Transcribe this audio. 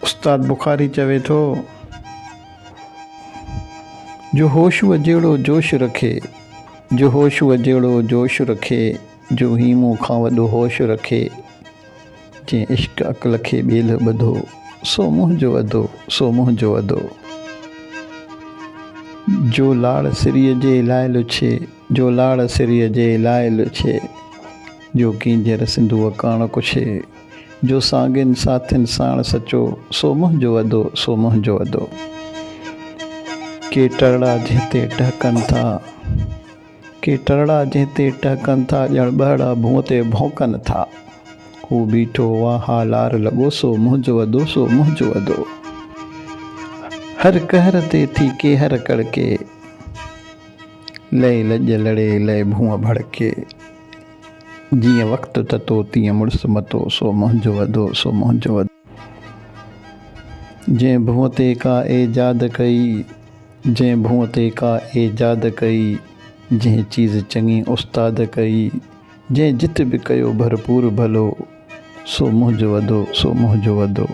उस्ताद बुखारी चवे थो, जो होश वजेड़ो जोश रखे, जो होश वजेड़ो जोश रखे, जो हीमो खां वॾो होश रखे, जंहिं इश्क अक़ल खे ॿेल ॿधो, सो मुंहुं जो वधो, सो मुंहुं जो वधो। जो लाड़ सिरीअ जे लाइ लुछे, जो लाड़ सिरीअ जे लाइ लुछे, जो कींजर सिंधुअ कान कुछे, जो साॻिन साथियुनि साण सचो, सो मुंहुं जो वधो, सो मुंहुं जो वधो। के टरड़ा जंहिं ते टहकनि था, के टरड़ा जंहिं ते टहकनि था, ॼण ॿहड़ा भूअं ते भौंकनि था। हू बीठो वाह लार लॻो, सो मुंहुं जो वधो, सो मुंहुं जो वधो। हर कहर ते थी के हर कड़के, लय लॼ लड़े लय भूअं भड़के। जीअं वक़्तु ततो तीअं मुड़ुसु मतो, सो मुंहुं जो वधो, सो मुंहुं जो वधो। जंहिं भूअं ते का एजाद कई, जंहिं भूअं ते का एजाद कई, जंहिं चीज़ चङी उस्ताद कई, जंहिं जित बि कयो भरपूर भलो, सो मुंहुं जो वधो, सो मुंहुं जो वधो।